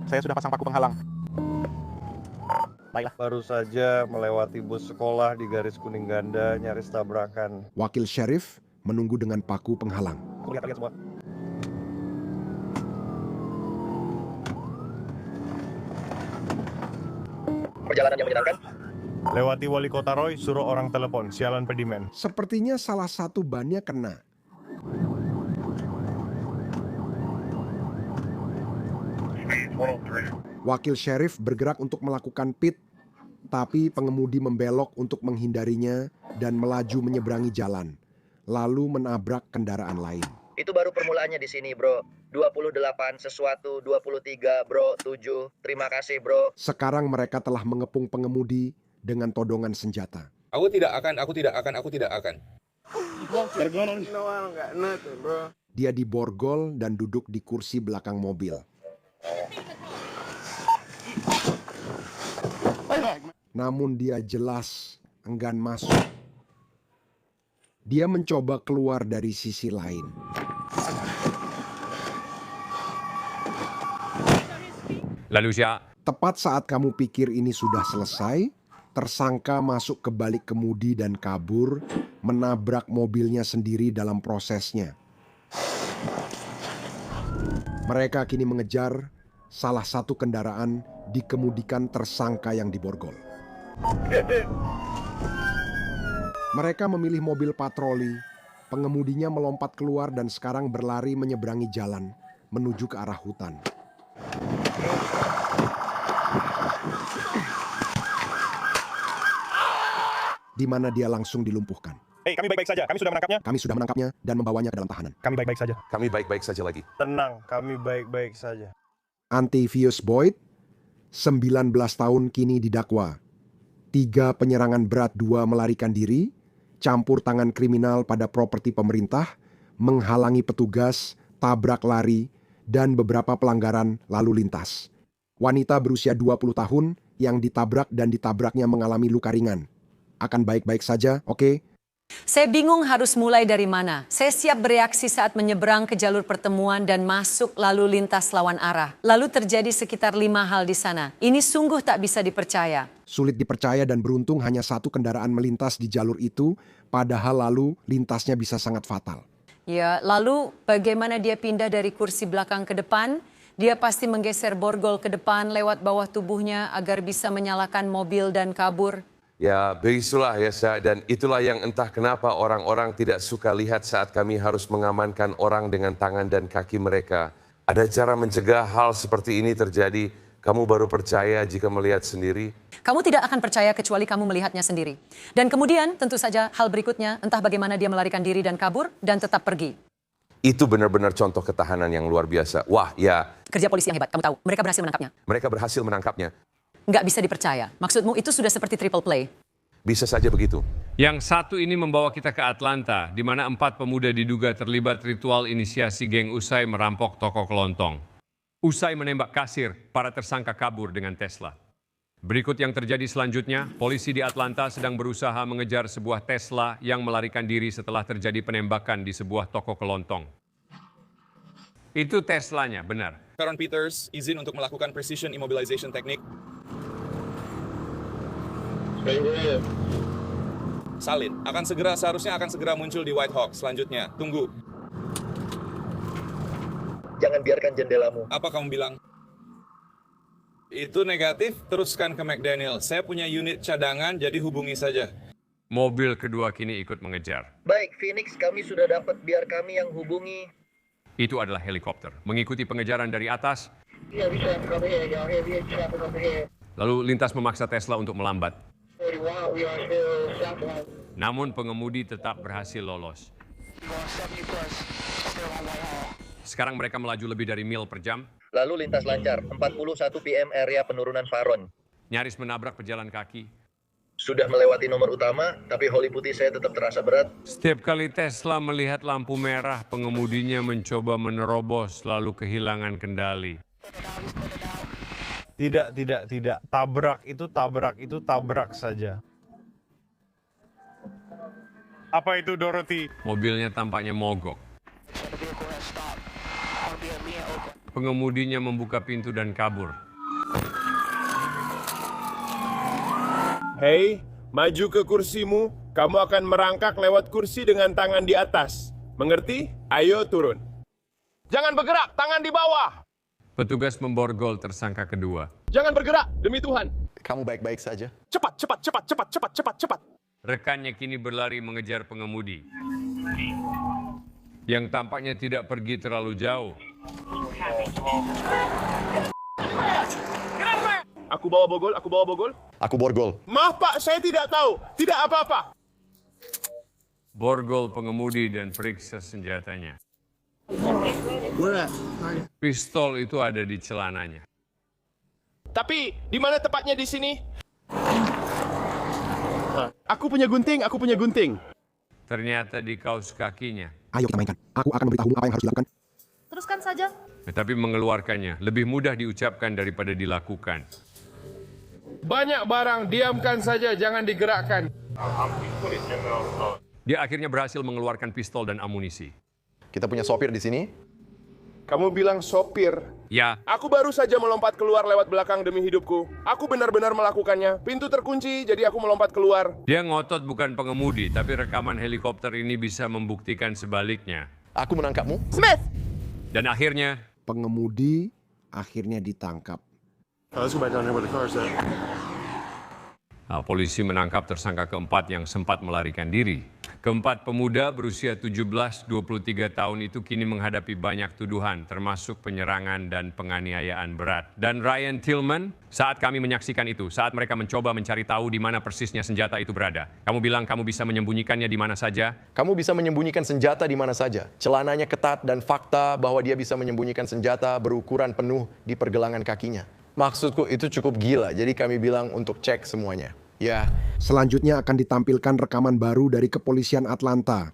Saya sudah pasang paku penghalang. Baiklah. Baru saja melewati bus sekolah di garis kuning ganda, nyaris tabrakan. Wakil sheriff menunggu dengan paku penghalang. Lihat semua. Perjalanan yang menyenangkan. Lewati wali kota Roy, suruh orang telepon, sialan pedimen. Sepertinya salah satu bannya kena. Wakil sheriff bergerak untuk melakukan pit, tapi pengemudi membelok untuk menghindarinya dan melaju menyeberangi jalan, lalu menabrak kendaraan lain. Itu baru permulaannya di sini, bro. 28 sesuatu, 23, bro, 7. Terima kasih, bro. Sekarang mereka telah mengepung pengemudi dengan todongan senjata. Aku tidak akan. Dia diborgol dan duduk di kursi belakang mobil. Namun dia jelas enggan masuk. Dia mencoba keluar dari sisi lain. Lalu tepat saat kamu pikir ini sudah selesai, tersangka masuk ke balik kemudi dan kabur, menabrak mobilnya sendiri dalam prosesnya. Mereka kini mengejar salah satu kendaraan dikemudikan tersangka yang diborgol. Mereka memilih mobil patroli, pengemudinya melompat keluar dan sekarang berlari menyeberangi jalan menuju ke arah hutan. Di mana dia langsung dilumpuhkan. Hei, kami baik-baik saja. Kami sudah menangkapnya. Kami sudah menangkapnya dan membawanya ke dalam tahanan. Kami baik-baik saja. Kami baik-baik saja lagi. Tenang, kami baik-baik saja. Antivius Boyd 19 tahun kini didakwa. 3 penyerangan berat, 2 melarikan diri, campur tangan kriminal pada properti pemerintah, menghalangi petugas, tabrak lari, dan beberapa pelanggaran lalu lintas. Wanita berusia 20 tahun yang ditabrak dan ditabraknya mengalami luka ringan. Akan baik-baik saja, oke? Saya bingung harus mulai dari mana. Saya siap bereaksi saat menyeberang ke jalur pertemuan dan masuk lalu lintas lawan arah. Lalu terjadi sekitar 5 hal di sana. Ini sungguh tak bisa dipercaya. Sulit dipercaya dan beruntung hanya 1 kendaraan melintas di jalur itu, padahal lalu lintasnya bisa sangat fatal. Ya, lalu bagaimana dia pindah dari kursi belakang ke depan? Dia pasti menggeser borgol ke depan lewat bawah tubuhnya agar bisa menyalakan mobil dan kabur. Ya, begitulah ya, dan itulah yang entah kenapa orang-orang tidak suka lihat saat kami harus mengamankan orang dengan tangan dan kaki mereka. Ada cara mencegah hal seperti ini terjadi. Kamu baru percaya jika melihat sendiri. Kamu tidak akan percaya kecuali kamu melihatnya sendiri. Dan kemudian tentu saja hal berikutnya, entah bagaimana dia melarikan diri dan kabur dan tetap pergi. Itu benar-benar contoh ketahanan yang luar biasa. Wah, ya. Kerja polisi yang hebat, kamu tahu. Mereka berhasil menangkapnya. Mereka berhasil menangkapnya. Nggak bisa dipercaya. Maksudmu itu sudah seperti triple play. Bisa saja begitu. Yang satu ini membawa kita ke Atlanta, di mana 4 pemuda diduga terlibat ritual inisiasi geng usai merampok toko kelontong. Usai menembak kasir, para tersangka kabur dengan Tesla. Berikut yang terjadi selanjutnya, polisi di Atlanta sedang berusaha mengejar sebuah Tesla yang melarikan diri setelah terjadi penembakan di sebuah toko kelontong. Itu Teslanya, benar. Aaron Peters izin untuk melakukan precision immobilization technique. Salin seharusnya akan segera muncul di White Hawk. Selanjutnya, tunggu. Jangan biarkan jendelamu. Apa kamu bilang? Itu negatif, teruskan ke McDaniel. Saya punya unit cadangan, jadi hubungi saja. Mobil kedua kini ikut mengejar. Baik, Phoenix, kami sudah dapat, biar kami yang hubungi. Itu adalah helikopter. Mengikuti pengejaran dari atas. Lalu lintas memaksa Tesla untuk melambat. Namun pengemudi tetap berhasil lolos. Sekarang mereka melaju lebih dari mil per jam. Lalu lintas lancar, 41 PM area penurunan Faron. Nyaris menabrak pejalan kaki. Sudah melewati nomor utama, tapi holi putih saya tetap terasa berat. Setiap kali Tesla melihat lampu merah, pengemudinya mencoba menerobos lalu kehilangan kendali. Tidak. Tabrak itu tabrak saja. Apa itu, Dorothy? Mobilnya tampaknya mogok. Pengemudinya membuka pintu dan kabur. Hei, maju ke kursimu. Kamu akan merangkak lewat kursi dengan tangan di atas. Mengerti? Ayo turun. Jangan bergerak, tangan di bawah. Petugas memborgol tersangka kedua. Jangan bergerak, demi Tuhan. Kamu baik-baik saja? Cepat. Rekannya kini berlari mengejar pengemudi. Yang tampaknya tidak pergi terlalu jauh. Aku bawa bogol. Aku borgol. Maaf Pak, saya tidak tahu. Tidak apa-apa. Borgol pengemudi dan periksa senjatanya. Pistol itu ada di celananya. Tapi, di mana tepatnya di sini? Aku punya gunting. Ternyata di kaos kakinya. Ayo kita mainkan. Aku akan memberitahumu apa yang harus dilakukan. Teruskan saja. Tetapi mengeluarkannya lebih mudah diucapkan daripada dilakukan. Banyak barang, diamkan saja, jangan digerakkan. Dia akhirnya berhasil mengeluarkan pistol dan amunisi. Kita punya sopir di sini. Kamu bilang sopir. Ya. Aku baru saja melompat keluar lewat belakang demi hidupku. Aku benar-benar melakukannya. Pintu terkunci, jadi aku melompat keluar. Dia ngotot bukan pengemudi, tapi rekaman helikopter ini bisa membuktikan sebaliknya. Aku menangkapmu. Smith! Dan akhirnya, pengemudi akhirnya ditangkap. Polisi menangkap tersangka keempat yang sempat melarikan diri. Keempat pemuda berusia 17-23 tahun itu kini menghadapi banyak tuduhan, termasuk penyerangan dan penganiayaan berat. Dan Ryan Tillman, saat kami menyaksikan itu, saat mereka mencoba mencari tahu di mana persisnya senjata itu berada. Kamu bilang kamu bisa menyembunyikannya di mana saja? Kamu bisa menyembunyikan senjata di mana saja. Celananya ketat dan fakta bahwa dia bisa menyembunyikan senjata berukuran penuh di pergelangan kakinya. Maksudku itu cukup gila, jadi kami bilang untuk cek semuanya. Ya. Selanjutnya akan ditampilkan rekaman baru dari kepolisian Atlanta,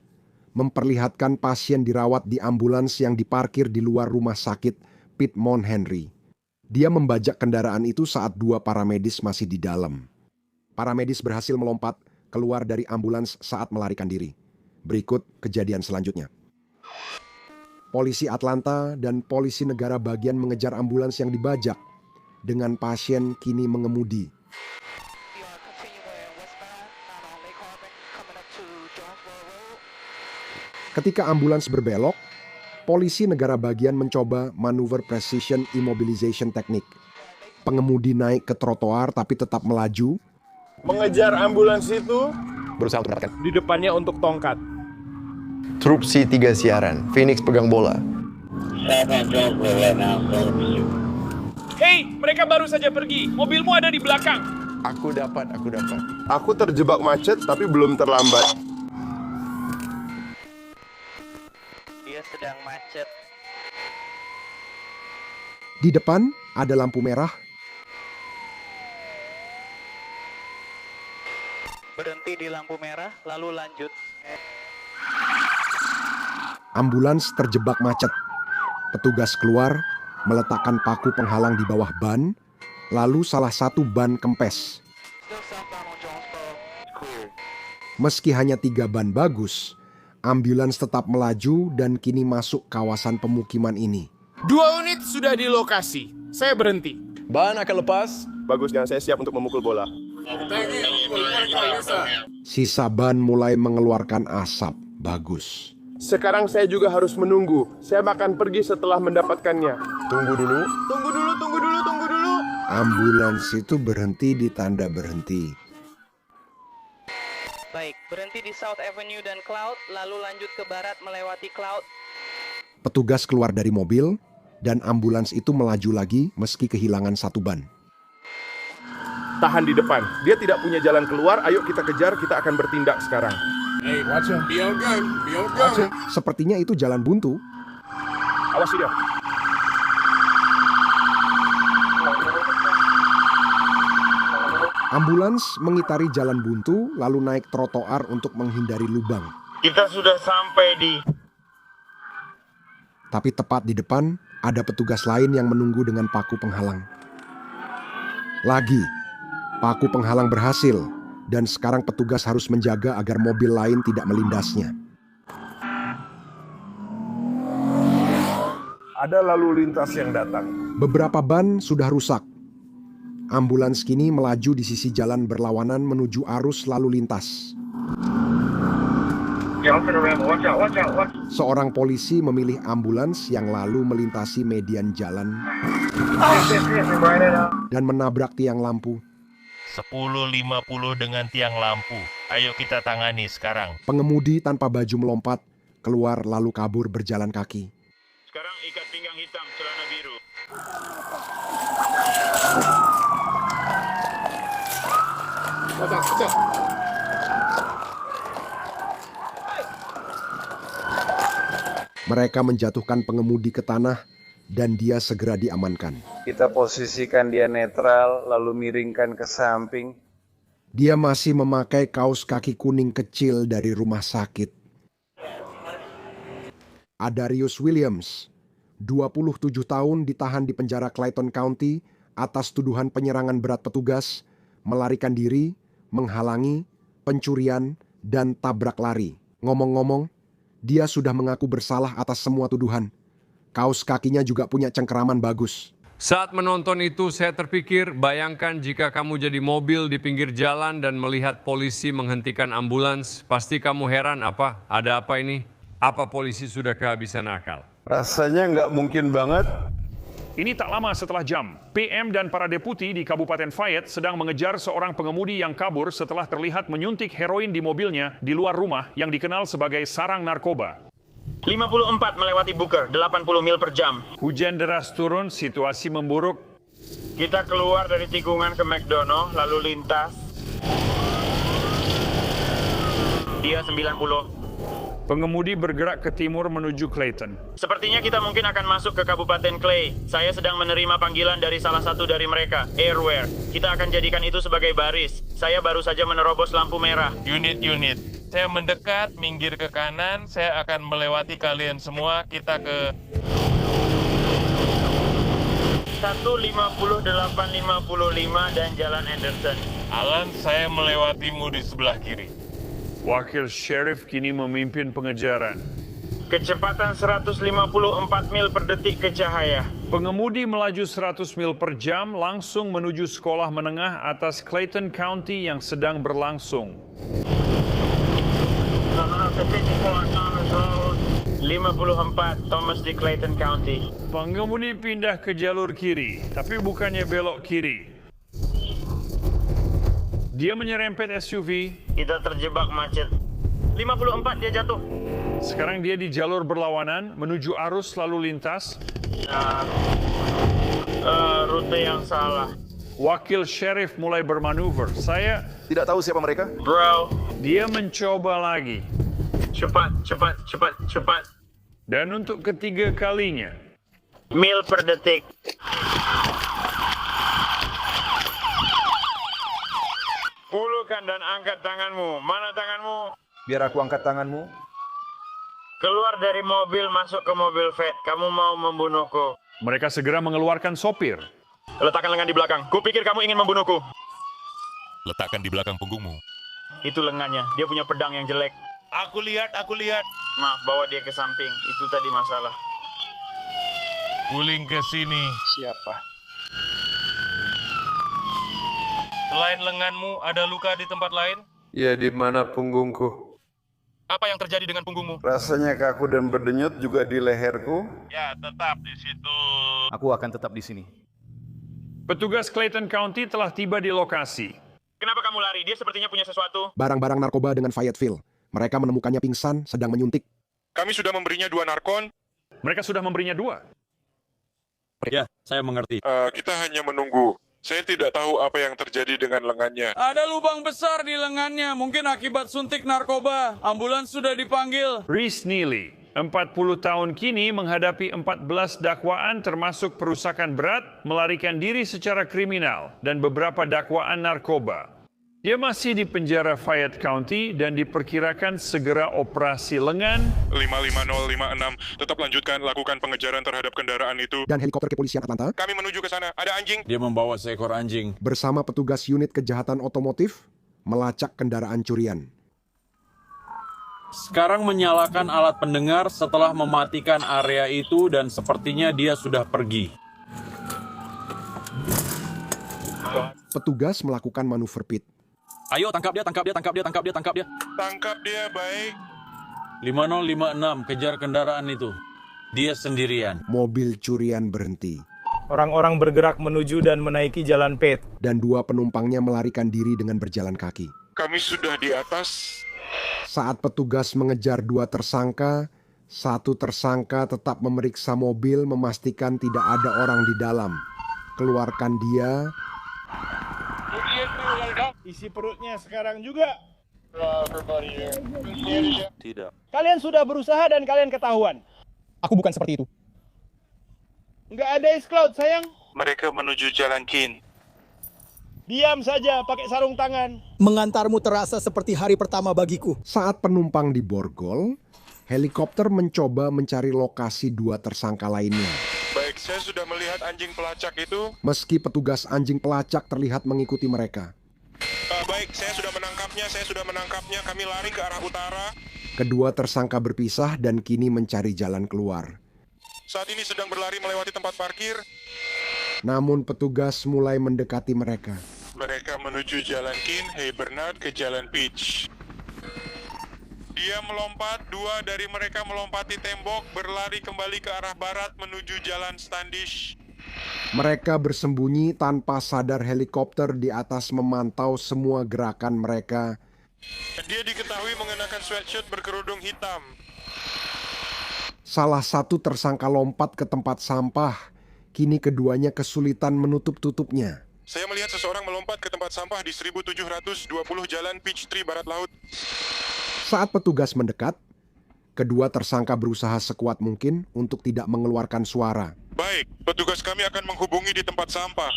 memperlihatkan pasien dirawat di ambulans yang diparkir di luar rumah sakit Piedmont Henry. Dia membajak kendaraan itu saat 2 paramedis masih di dalam. Paramedis berhasil melompat keluar dari ambulans saat melarikan diri. Berikut kejadian selanjutnya. Polisi Atlanta dan polisi negara bagian mengejar ambulans yang dibajak, dengan pasien kini mengemudi. Ketika ambulans berbelok, polisi negara bagian mencoba manuver precision immobilization technique. Pengemudi naik ke trotoar tapi tetap melaju. Mengejar ambulans itu Berusaha untuk mendapatkan. di depannya untuk tongkat. Trupsi 3 siaran, Phoenix pegang bola. Hei, mereka baru saja pergi. Mobilmu ada di belakang. Aku dapat. Aku terjebak macet tapi belum terlambat. Dia sedang macet. Di depan ada lampu merah. Berhenti di lampu merah, lalu lanjut. Ambulans terjebak macet. Petugas keluar, meletakkan paku penghalang di bawah ban, lalu salah satu ban kempes. Meski hanya 3 ban bagus, ambulans tetap melaju dan kini masuk kawasan pemukiman ini. 2 unit sudah di lokasi. Saya berhenti. Ban akan lepas. Bagus, dan saya siap untuk memukul bola. Sisa ban mulai mengeluarkan asap. Bagus. Sekarang saya juga harus menunggu. Saya akan pergi setelah mendapatkannya. Tunggu dulu. Tunggu dulu. Ambulans itu berhenti di tanda berhenti. Baik, berhenti di South Avenue dan Cloud, lalu lanjut ke barat melewati Cloud. Petugas keluar dari mobil, dan ambulans itu melaju lagi meski kehilangan 1 ban. Tahan di depan. Dia tidak punya jalan keluar. Ayo kita kejar, kita akan bertindak sekarang. Hey, watch him. Be on gun. Sepertinya itu jalan buntu. Awas dia. Ambulans mengitari jalan buntu lalu naik trotoar untuk menghindari lubang. Kita sudah sampai di... Tapi tepat di depan ada petugas lain yang menunggu dengan paku penghalang. Lagi, paku penghalang berhasil. Dan sekarang petugas harus menjaga agar mobil lain tidak melindasnya. Ada lalu lintas yang datang. Beberapa ban sudah rusak. Ambulans kini melaju di sisi jalan berlawanan menuju arus lalu lintas. Seorang polisi memilih ambulans yang lalu melintasi median jalan dan menabrak tiang lampu. 10.50 dengan tiang lampu. Ayo kita tangani sekarang. Pengemudi tanpa baju melompat, keluar lalu kabur berjalan kaki. Sekarang ikat pinggang hitam, celana biru. Mereka menjatuhkan pengemudi ke tanah dan dia segera diamankan. Kita posisikan dia netral, lalu miringkan ke samping. Dia masih memakai kaos kaki kuning kecil dari rumah sakit. Adarius Williams, 27 tahun ditahan di penjara Clayton County atas tuduhan penyerangan berat petugas, melarikan diri, menghalangi, pencurian, dan tabrak lari. Ngomong-ngomong, dia sudah mengaku bersalah atas semua tuduhan. Kaos kakinya juga punya cengkeraman bagus. Saat menonton itu saya terpikir, bayangkan jika kamu jadi mobil di pinggir jalan dan melihat polisi menghentikan ambulans. Pasti kamu heran, ada apa ini? Apa polisi sudah kehabisan akal? Rasanya nggak mungkin banget. Ini tak lama setelah jam, PM dan para deputi di Kabupaten Fayette sedang mengejar seorang pengemudi yang kabur setelah terlihat menyuntik heroin di mobilnya di luar rumah yang dikenal sebagai sarang narkoba. 54 melewati Booker, 80 mil per jam. Hujan deras turun, situasi memburuk. Kita keluar dari tikungan ke McDonald, lalu lintas. Dia 90. Pengemudi bergerak ke timur menuju Clayton. Sepertinya kita mungkin akan masuk ke Kabupaten Clay. Saya sedang menerima panggilan dari salah satu dari mereka, Airware. Kita akan jadikan itu sebagai baris. Saya baru saja menerobos lampu merah. Unit. Saya mendekat, minggir ke kanan. Saya akan melewati kalian semua. Kita ke 15855 dan Jalan Anderson. Alan, saya melewatimu di sebelah kiri. Wakil Sheriff kini memimpin pengejaran. Kecepatan 154 mil per detik ke cahaya. Pengemudi melaju 100 mil per jam langsung menuju sekolah menengah atas Clayton County yang sedang berlangsung. 54 Thomas di Clayton County. Pengemudi pindah ke jalur kiri, tapi bukannya belok kiri. Dia menyerempet SUV. Kita terjebak macet. 54 dia jatuh. Sekarang dia di jalur berlawanan menuju arus lalu lintas. Rute yang salah. Wakil Sheriff mulai bermanuver. Saya tidak tahu siapa mereka. Bro. Dia mencoba lagi. Cepat. Dan untuk ketiga kalinya. Mil per detik. Puluhkan dan angkat tanganmu. Mana tanganmu? Biar aku angkat tanganmu. Keluar dari mobil, masuk ke mobil Fed. Kamu mau membunuhku. Mereka segera mengeluarkan sopir. Letakkan lengan di belakang. Kupikir kamu ingin membunuhku. Letakkan di belakang punggungmu. Itu lengannya. Dia punya pedang yang jelek. Aku lihat. Maaf, bawa dia ke samping. Itu tadi masalah. Guling ke sini. Siapa? Selain lenganmu, ada luka di tempat lain? Ya, di mana punggungku? Apa yang terjadi dengan punggungmu? Rasanya kaku dan berdenyut juga di leherku. Ya, tetap di situ. Aku akan tetap di sini. Petugas Clayton County telah tiba di lokasi. Kenapa kamu lari? Dia sepertinya punya sesuatu. Barang-barang narkoba dengan Fayetteville. Mereka menemukannya pingsan, sedang menyuntik. Kami sudah memberinya 2 narkon. Mereka sudah memberinya 2. Ya, saya mengerti. Kita hanya menunggu. Saya tidak tahu apa yang terjadi dengan lengannya. Ada lubang besar di lengannya, mungkin akibat suntik narkoba. Ambulans sudah dipanggil. Reese Neely, 40 tahun kini menghadapi 14 dakwaan termasuk perusakan berat, melarikan diri secara kriminal, dan beberapa dakwaan narkoba. Dia masih di penjara Fayette County dan diperkirakan segera operasi lengan. 55056, tetap lanjutkan lakukan pengejaran terhadap kendaraan itu. Dan helikopter kepolisian Atlanta. Kami menuju ke sana. Ada anjing. Dia membawa seekor anjing. Bersama petugas unit kejahatan otomotif, melacak kendaraan curian. Sekarang menyalakan alat pendengar setelah mematikan area itu dan sepertinya dia sudah pergi. Petugas melakukan manuver pit. Ayo tangkap dia. Tangkap dia, baik. 5056, kejar kendaraan itu. Dia sendirian. Mobil curian berhenti. Orang-orang bergerak menuju dan menaiki jalan Pate. Dan 2 penumpangnya melarikan diri dengan berjalan kaki. Kami sudah di atas. Saat petugas mengejar 2 tersangka, 1 tersangka tetap memeriksa mobil memastikan tidak ada orang di dalam. Keluarkan dia. Isi perutnya sekarang juga. Tidak. Kalian sudah berusaha dan kalian ketahuan. Aku bukan seperti itu. Nggak ada X-Cloud, sayang. Mereka menuju jalan Kin. Diam saja, pakai sarung tangan. Mengantarmu terasa seperti hari pertama bagiku. Saat penumpang diborgol, helikopter mencoba mencari lokasi 2 tersangka lainnya. Baik, saya sudah melihat anjing pelacak itu. Meski petugas anjing pelacak terlihat mengikuti mereka. Baik, saya sudah menangkapnya. Kami lari ke arah utara. Kedua tersangka berpisah dan kini mencari jalan keluar. Saat ini sedang berlari melewati tempat parkir. Namun petugas mulai mendekati mereka. Mereka menuju jalan Kin, Hey Bernard ke jalan Peach. Dia melompat, 2 dari mereka melompati tembok, berlari kembali ke arah barat menuju jalan Standish. Mereka bersembunyi tanpa sadar helikopter di atas memantau semua gerakan mereka. Dia diketahui mengenakan sweatshirt berkerudung hitam. Salah satu tersangka lompat ke tempat sampah. Kini keduanya kesulitan menutup-tutupnya. Saya melihat seseorang melompat ke tempat sampah di 1720 Jalan Peachtree Barat Laut. Saat petugas mendekat, Kedua tersangka berusaha sekuat mungkin untuk tidak mengeluarkan suara. Baik, petugas kami akan menghubungi di tempat sampah.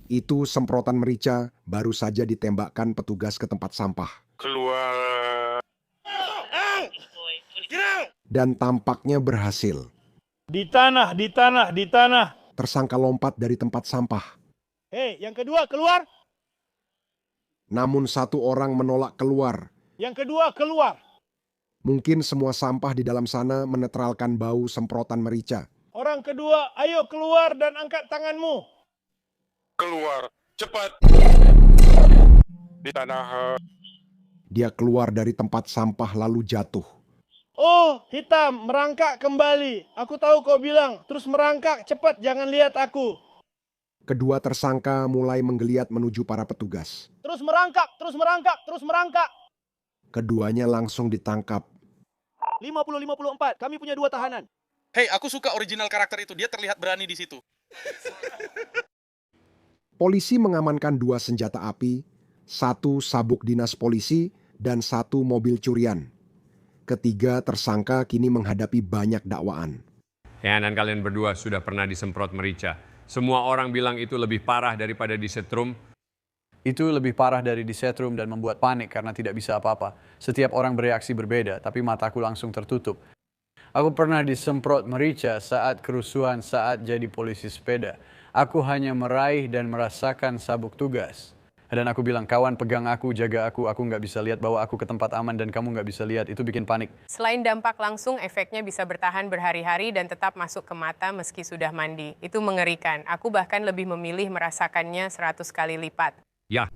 Itu semprotan merica baru saja ditembakkan petugas ke tempat sampah. Keluar. Dan tampaknya berhasil. Di tanah, di tanah, di tanah. Tersangka lompat dari tempat sampah. Hei, yang kedua keluar. Namun satu orang menolak keluar. Yang kedua keluar. Mungkin semua sampah di dalam sana menetralkan bau semprotan merica. Orang kedua, ayo keluar dan angkat tanganmu. Keluar, cepat. Di tanah. Dia keluar dari tempat sampah lalu jatuh. Oh, hitam, merangkak kembali. Aku tahu kau bilang, terus merangkak, cepat, jangan lihat aku. Kedua tersangka mulai menggeliat menuju para petugas. Terus merangkak, terus merangkak, terus merangkak. Keduanya langsung ditangkap. 50-54, kami punya 2 tahanan. Hei, aku suka original karakter itu, dia terlihat berani di situ. Polisi mengamankan 2 senjata api, 1 sabuk dinas polisi, dan 1 mobil curian. Ketiga tersangka kini menghadapi banyak dakwaan. Ya, dan kalian berdua sudah pernah disemprot merica. Semua orang bilang itu lebih parah daripada disetrum. Itu lebih parah dari disetrum dan membuat panik karena tidak bisa apa-apa. Setiap orang bereaksi berbeda, tapi mataku langsung tertutup. Aku pernah disemprot merica saat kerusuhan saat jadi polisi sepeda. Aku hanya meraih dan merasakan sabuk tugas. Dan aku bilang, kawan pegang aku, jaga aku nggak bisa lihat, bawa aku ke tempat aman dan kamu nggak bisa lihat, itu bikin panik. Selain dampak langsung, efeknya bisa bertahan berhari-hari dan tetap masuk ke mata meski sudah mandi. Itu mengerikan. Aku bahkan lebih memilih merasakannya 100 kali lipat. Ya.